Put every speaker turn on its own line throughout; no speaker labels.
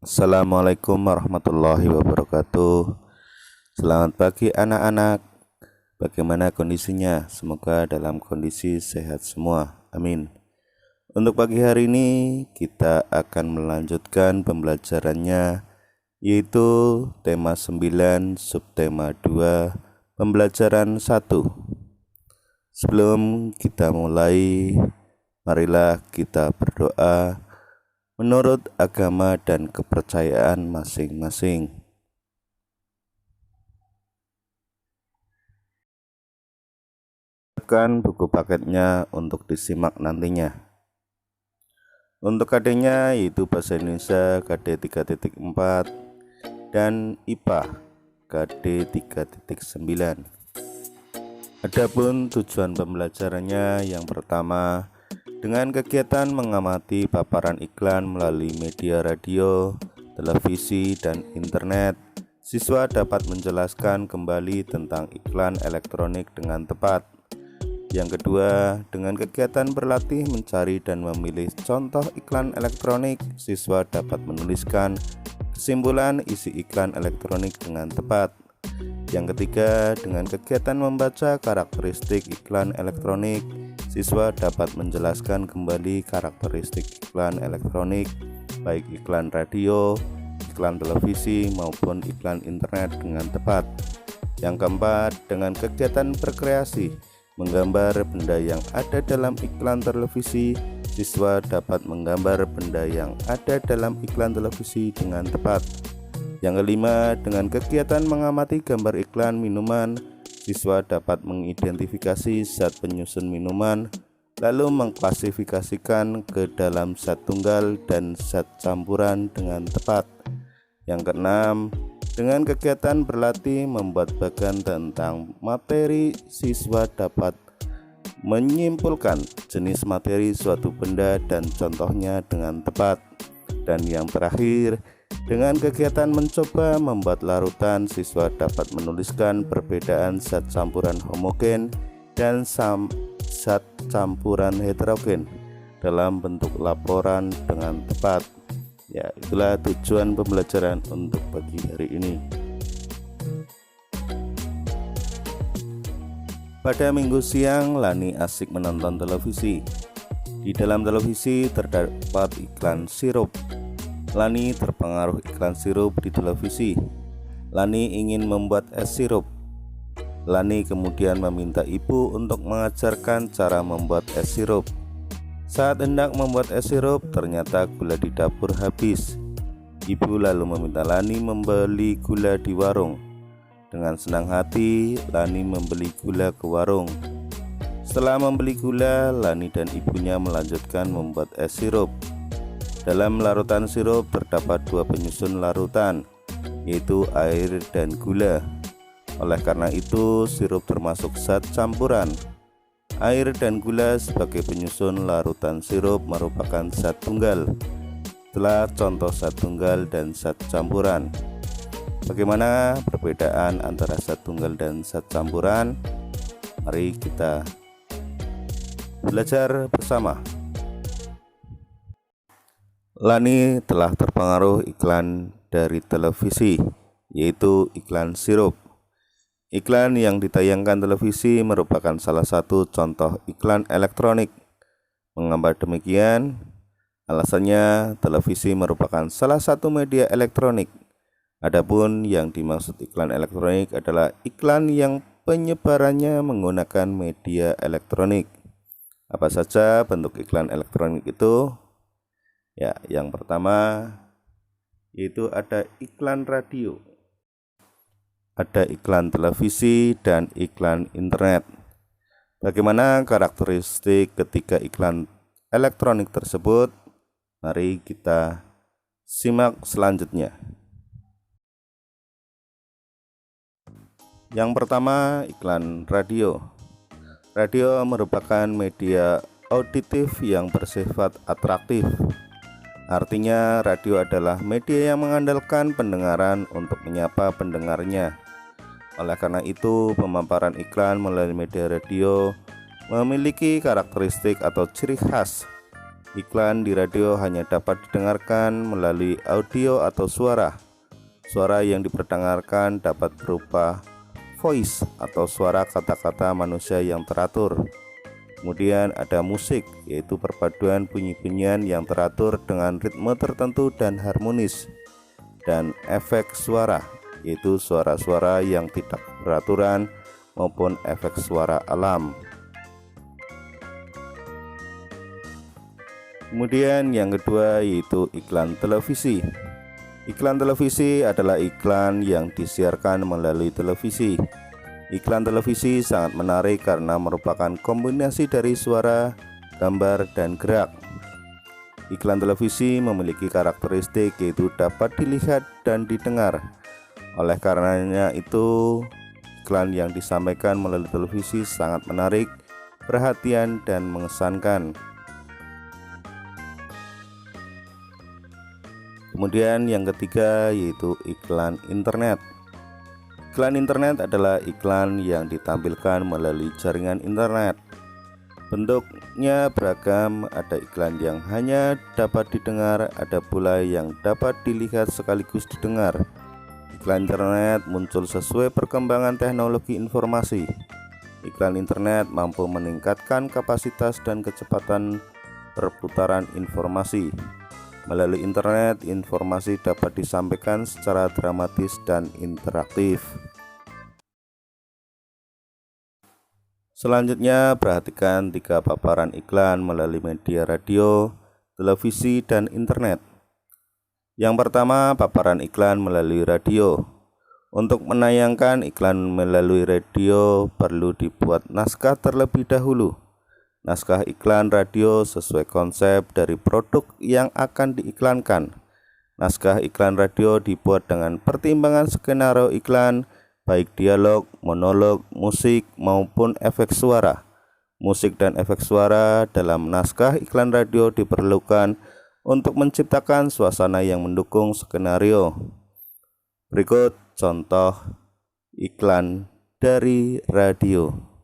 Assalamualaikum warahmatullahi wabarakatuh. Selamat pagi anak-anak. Bagaimana kondisinya? Semoga dalam kondisi sehat semua. Amin. Untuk pagi hari ini kita akan melanjutkan pembelajarannya, yaitu tema 9 subtema 2 pembelajaran 1. Sebelum kita mulai, marilah kita berdoa menurut agama dan kepercayaan masing-masing. Siapkan buku paketnya untuk disimak nantinya. Untuk KD-nya yaitu Bahasa Indonesia KD 3.4 dan IPA KD 3.9. Adapun tujuan pembelajarannya yang pertama, dengan kegiatan mengamati paparan iklan melalui media radio, televisi, dan internet, siswa dapat menjelaskan kembali tentang iklan elektronik dengan tepat. Yang kedua, dengan kegiatan berlatih mencari dan memilih contoh iklan elektronik, siswa dapat menuliskan kesimpulan isi iklan elektronik dengan tepat. Yang ketiga, dengan kegiatan membaca karakteristik iklan elektronik, siswa dapat menjelaskan kembali karakteristik iklan elektronik, baik iklan radio, iklan televisi, maupun iklan internet dengan tepat. Yang keempat, dengan kegiatan berkreasi, menggambar benda yang ada dalam iklan televisi, siswa dapat menggambar benda yang ada dalam iklan televisi dengan tepat. Yang kelima, dengan kegiatan mengamati gambar iklan minuman, siswa dapat mengidentifikasi zat penyusun minuman, lalu mengklasifikasikan ke dalam zat tunggal dan zat campuran dengan tepat. Yang keenam, dengan kegiatan berlatih membuat bagan tentang materi, siswa dapat menyimpulkan jenis materi suatu benda dan contohnya dengan tepat. Dan yang terakhir, dengan kegiatan mencoba membuat larutan, siswa dapat menuliskan perbedaan zat campuran homogen dan zat campuran heterogen dalam bentuk laporan dengan tepat. Ya, itulah tujuan pembelajaran untuk pagi hari ini. Pada minggu siang, Lani asik menonton televisi. Di dalam televisi terdapat iklan sirup. Lani terpengaruh iklan sirup di televisi. Lani ingin membuat es sirup. Lani kemudian meminta ibu untuk mengajarkan cara membuat es sirup. Saat hendak membuat es sirup, ternyata gula di dapur habis. Ibu lalu meminta Lani membeli gula di warung. Dengan senang hati, Lani membeli gula ke warung. Setelah membeli gula, Lani dan ibunya melanjutkan membuat es sirup. Dalam larutan sirup terdapat dua penyusun larutan, yaitu air dan gula. Oleh karena itu, sirup termasuk zat campuran. Air dan gula sebagai penyusun larutan sirup merupakan zat tunggal. Itulah contoh zat tunggal dan zat campuran. Bagaimana perbedaan antara zat tunggal dan zat campuran? Mari kita belajar bersama. Lani telah terpengaruh iklan dari televisi, yaitu iklan sirup. Iklan yang ditayangkan televisi merupakan salah satu contoh iklan elektronik. Mengapa demikian? Alasannya, televisi merupakan salah satu media elektronik. Adapun yang dimaksud iklan elektronik adalah iklan yang penyebarannya menggunakan media elektronik. Apa saja bentuk iklan elektronik itu? Ya, yang pertama yaitu ada iklan radio, ada iklan televisi, dan iklan internet. Bagaimana karakteristik ketiga iklan elektronik tersebut? Mari kita simak selanjutnya. Yang pertama, iklan radio. Radio merupakan media auditif yang bersifat atraktif. Artinya, radio adalah media yang mengandalkan pendengaran untuk menyapa pendengarnya. Oleh karena itu, pemaparan iklan melalui media radio memiliki karakteristik atau ciri khas Iklan di radio hanya dapat didengarkan melalui audio atau suara. Suara yang diperdengarkan dapat berupa voice atau suara kata-kata manusia yang teratur. Kemudian ada musik, yaitu perpaduan bunyi-bunyian yang teratur dengan ritme tertentu dan harmonis. Dan efek suara, yaitu suara-suara yang tidak beraturan maupun efek suara alam. Kemudian yang kedua yaitu iklan televisi. Iklan televisi adalah iklan yang disiarkan melalui televisi. Iklan televisi sangat menarik karena merupakan kombinasi dari suara, gambar, dan gerak. Iklan televisi memiliki karakteristik yaitu dapat dilihat dan didengar. Oleh karenanya itu, iklan yang disampaikan melalui televisi sangat menarik, perhatian, dan mengesankan. Kemudian yang ketiga yaitu iklan internet. Iklan internet adalah iklan yang ditampilkan melalui jaringan internet. Bentuknya beragam, ada iklan yang hanya dapat didengar, ada pula yang dapat dilihat sekaligus didengar. Iklan internet muncul sesuai perkembangan teknologi informasi. Iklan internet mampu meningkatkan kapasitas dan kecepatan perputaran informasi. Melalui internet, informasi dapat disampaikan secara dramatis dan interaktif. Selanjutnya, perhatikan 3 paparan iklan melalui media radio, televisi, dan internet. Yang pertama, paparan iklan melalui radio. Untuk menayangkan iklan melalui radio, perlu dibuat naskah terlebih dahulu. Naskah iklan radio sesuai konsep dari produk yang akan diiklankan. Naskah iklan radio dibuat dengan pertimbangan skenario iklan, baik dialog, monolog, musik, maupun efek suara. Musik dan efek suara dalam naskah iklan radio diperlukan untuk menciptakan suasana yang mendukung skenario. Berikut contoh iklan dari radio.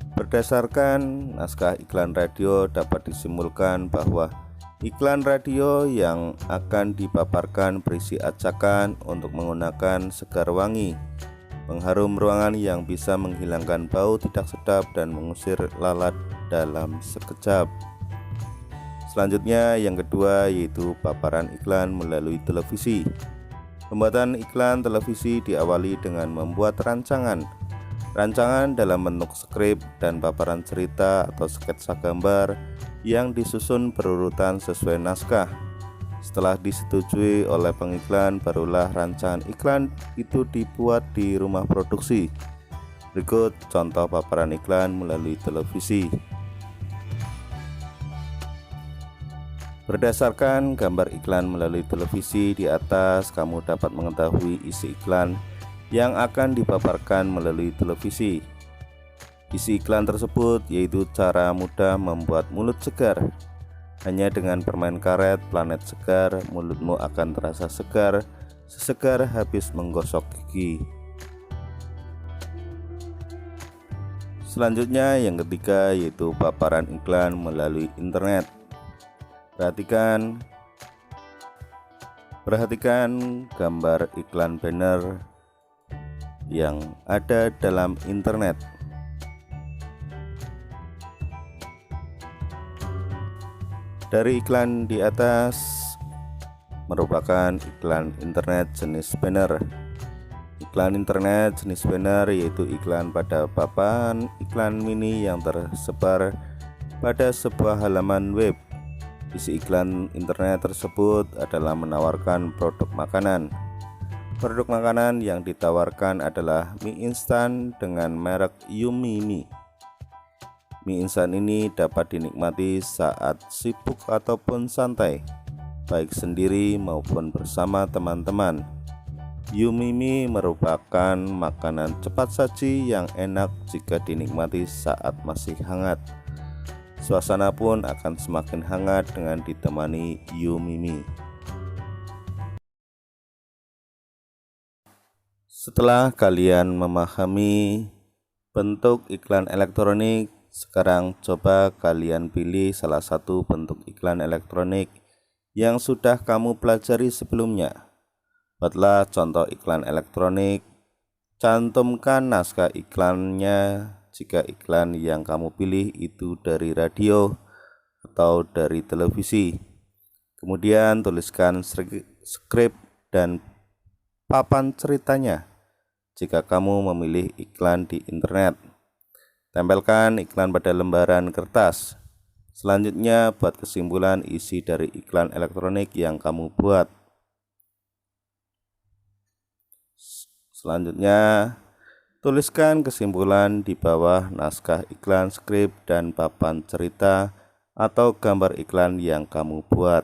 Berdasarkan naskah iklan radio dapat disimpulkan bahwa iklan radio yang akan dipaparkan berisi ajakan untuk menggunakan segar wangi, pengharum ruangan yang bisa menghilangkan bau tidak sedap dan mengusir lalat dalam sekejap. Selanjutnya yang kedua yaitu paparan iklan melalui televisi. Pembuatan iklan televisi diawali dengan membuat rancangan dalam bentuk skrip dan paparan cerita atau sketsa gambar yang disusun berurutan sesuai naskah. Setelah disetujui oleh pengiklan, barulah rancangan iklan itu dibuat di rumah produksi. Berikut contoh paparan iklan melalui televisi. Berdasarkan gambar iklan melalui televisi di atas, kamu dapat mengetahui isi iklan yang akan dipaparkan melalui televisi. Isi iklan tersebut yaitu cara mudah membuat mulut segar. Hanya dengan permen karet planet segar, mulutmu akan terasa segar, sesegar habis menggosok gigi. Selanjutnya yang ketiga yaitu paparan iklan melalui internet. Perhatikan gambar iklan banner yang ada dalam internet. Dari iklan di atas merupakan iklan internet jenis banner. Iklan internet jenis banner yaitu iklan pada papan iklan mini yang tersebar pada sebuah halaman web. Isi iklan internet tersebut adalah menawarkan produk makanan. Produk makanan yang ditawarkan adalah mie instan dengan merek Yummy Mie. Mie instan ini dapat dinikmati saat sibuk ataupun santai, baik sendiri maupun bersama teman-teman. Yummy Mie merupakan makanan cepat saji yang enak jika dinikmati saat masih hangat. Suasana pun akan semakin hangat dengan ditemani Yummy Mie. Setelah kalian memahami bentuk iklan elektronik Sekarang coba kalian pilih salah satu bentuk iklan elektronik yang sudah kamu pelajari sebelumnya. Buatlah contoh iklan elektronik, cantumkan naskah iklannya jika iklan yang kamu pilih itu dari radio atau dari televisi. Kemudian tuliskan skrip dan papan ceritanya jika kamu memilih iklan di internet. Tempelkan iklan pada lembaran kertas. Selanjutnya buat kesimpulan isi dari iklan elektronik yang kamu buat. Selanjutnya tuliskan kesimpulan di bawah naskah iklan, skrip, dan papan cerita atau gambar iklan yang kamu buat.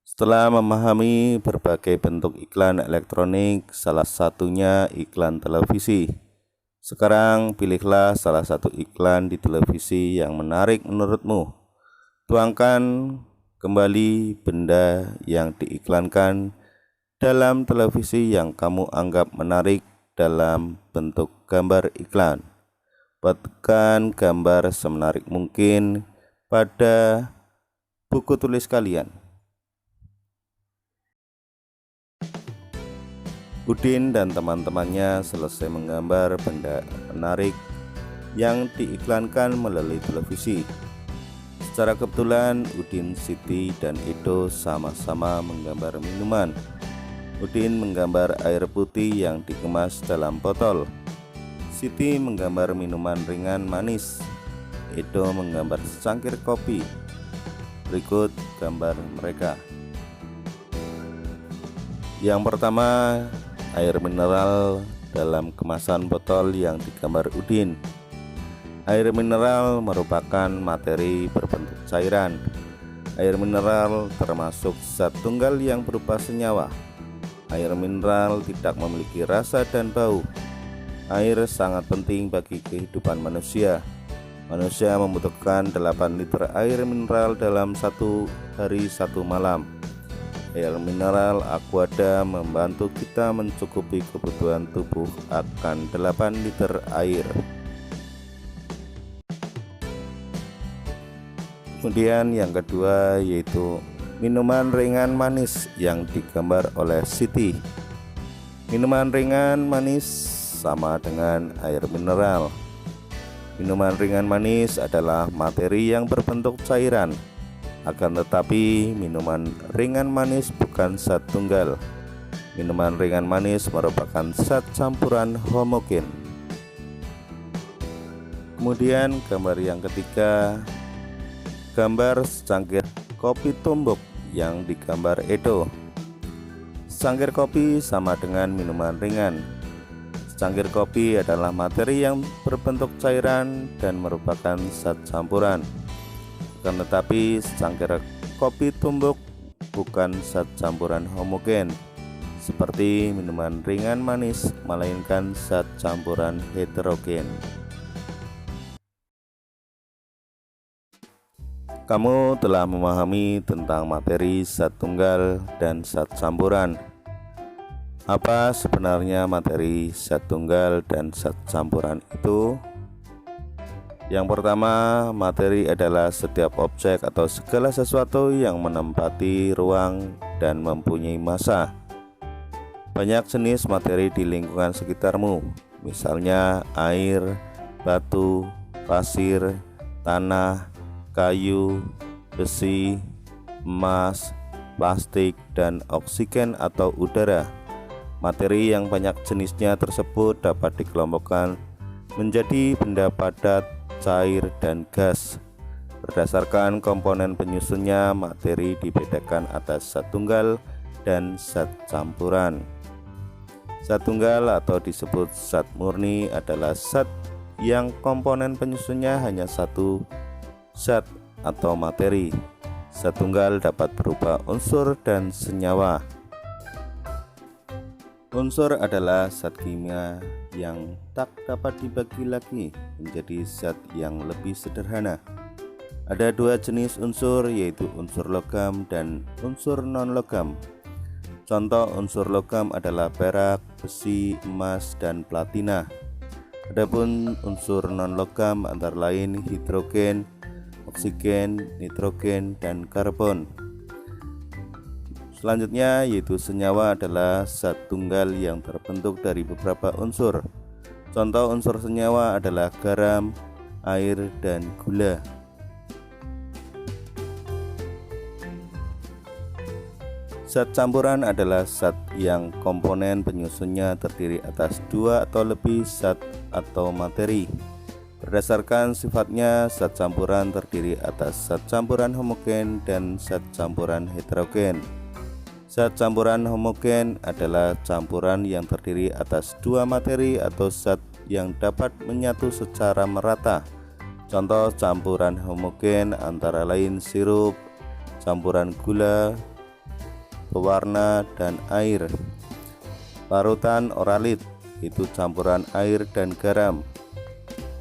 Setelah memahami berbagai bentuk iklan elektronik, salah satunya iklan televisi. Sekarang pilihlah salah satu iklan di televisi yang menarik menurutmu. Tuangkan kembali benda yang diiklankan dalam televisi yang kamu anggap menarik dalam bentuk gambar iklan. Buatkan gambar semenarik mungkin pada buku tulis kalian. Udin dan teman-temannya selesai menggambar benda menarik yang diiklankan melalui televisi. Secara kebetulan Udin, Siti, dan Edo sama-sama menggambar minuman. Udin menggambar air putih yang dikemas dalam botol. Siti menggambar minuman ringan manis. Edo menggambar secangkir kopi. Berikut gambar mereka. Yang pertama, air mineral dalam kemasan botol yang digambar Udin. Air mineral merupakan materi berbentuk cairan. Air mineral termasuk zat tunggal yang berupa senyawa. Air mineral tidak memiliki rasa dan bau. Air sangat penting bagi kehidupan manusia. Manusia membutuhkan 8 liter air mineral dalam satu hari satu malam. Air mineral Aquada membantu kita mencukupi kebutuhan tubuh akan 8 liter air. Kemudian yang kedua yaitu minuman ringan manis yang digambar oleh Siti. Minuman ringan manis sama dengan air mineral. Minuman ringan manis adalah materi yang berbentuk cairan. Akan tetapi minuman ringan manis bukan zat tunggal. Minuman ringan manis merupakan zat campuran homogen. Kemudian gambar yang ketiga, gambar secangkir kopi tumbuk yang digambar Edo. Secangkir kopi sama dengan minuman ringan. Secangkir kopi adalah materi yang berbentuk cairan dan merupakan zat campuran. Akan tetapi secangkir kopi tumbuk bukan zat campuran homogen seperti minuman ringan manis, melainkan zat campuran heterogen. Kamu telah memahami tentang materi zat tunggal dan zat campuran. Apa sebenarnya materi zat tunggal dan zat campuran itu? Yang pertama, materi adalah setiap objek atau segala sesuatu yang menempati ruang dan mempunyai massa. Banyak jenis materi di lingkungan sekitarmu, misalnya air, batu, pasir, tanah, kayu, besi, emas, plastik, dan oksigen atau udara. Materi yang banyak jenisnya tersebut dapat dikelompokkan menjadi benda padat, cair, dan gas. Berdasarkan komponen penyusunnya, materi dibedakan atas zat tunggal dan zat campuran. Zat tunggal atau disebut zat murni adalah zat yang komponen penyusunnya hanya satu zat atau materi. Zat tunggal dapat berupa unsur dan senyawa. Unsur adalah zat kimia yang tak dapat dibagi lagi menjadi zat yang lebih sederhana. Ada dua jenis unsur, yaitu unsur logam dan unsur non-logam. Contoh unsur logam adalah perak, besi, emas, dan platina. Adapun unsur non-logam antara lain hidrogen, oksigen, nitrogen, dan karbon. Selanjutnya yaitu senyawa adalah zat tunggal yang terbentuk dari beberapa unsur. Contoh unsur senyawa adalah garam, air, dan gula. Zat campuran adalah zat yang komponen penyusunnya terdiri atas dua atau lebih zat atau materi. Berdasarkan sifatnya, zat campuran terdiri atas zat campuran homogen dan zat campuran heterogen. Zat campuran homogen adalah campuran yang terdiri atas dua materi atau zat yang dapat menyatu secara merata. Contoh campuran homogen antara lain sirup, campuran gula, pewarna, dan air. Parutan oralit itu campuran air dan garam,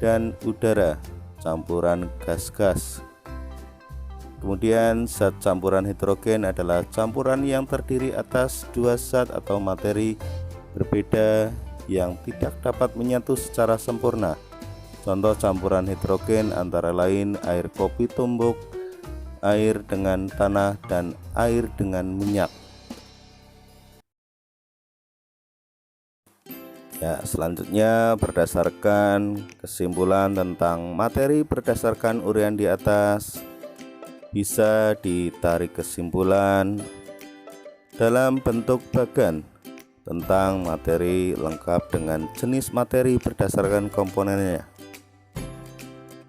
dan udara campuran gas-gas. Kemudian zat campuran heterogen adalah campuran yang terdiri atas dua zat atau materi berbeda yang tidak dapat menyatu secara sempurna. Contoh campuran heterogen antara lain air kopi tumbuk, air dengan tanah, dan air dengan minyak. Ya, selanjutnya berdasarkan kesimpulan tentang materi berdasarkan uraian di atas, bisa ditarik kesimpulan dalam bentuk bagan tentang materi lengkap dengan jenis materi berdasarkan komponennya.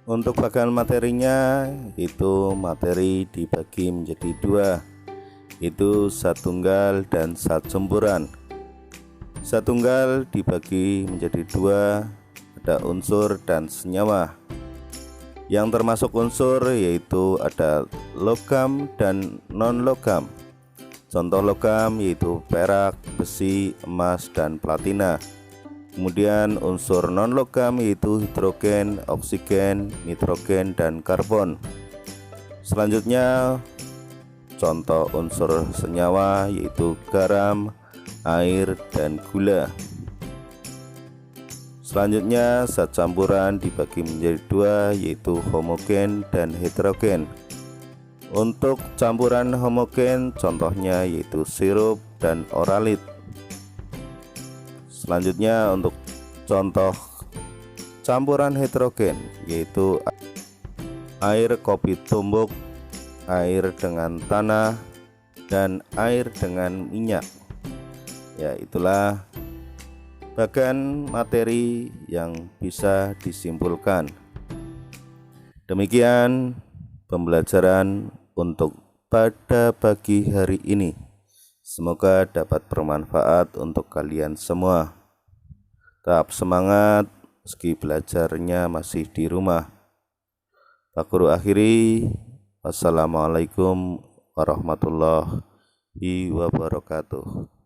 Untuk bagan materinya, itu materi dibagi menjadi dua, itu zat tunggal dan zat campuran. Zat tunggal dibagi menjadi dua, ada unsur dan senyawa. Yang termasuk unsur yaitu ada logam dan non-logam. Contoh logam yaitu perak, besi, emas, dan platina. Kemudian unsur non-logam yaitu hidrogen, oksigen, nitrogen, dan karbon. Selanjutnya contoh unsur senyawa yaitu garam, air, dan gula. Selanjutnya zat campuran dibagi menjadi dua yaitu homogen dan heterogen. Untuk campuran homogen contohnya yaitu sirup dan oralit. Selanjutnya untuk contoh campuran heterogen yaitu air kopi tumbuk, air dengan tanah, dan air dengan minyak. Ya, itulah bagan materi yang bisa disimpulkan. Demikian pembelajaran untuk pada pagi hari ini. Semoga dapat bermanfaat untuk kalian semua. Tetap semangat meski belajarnya masih di rumah. Pak Guru akhiri. Wassalamualaikum warahmatullahi wabarakatuh.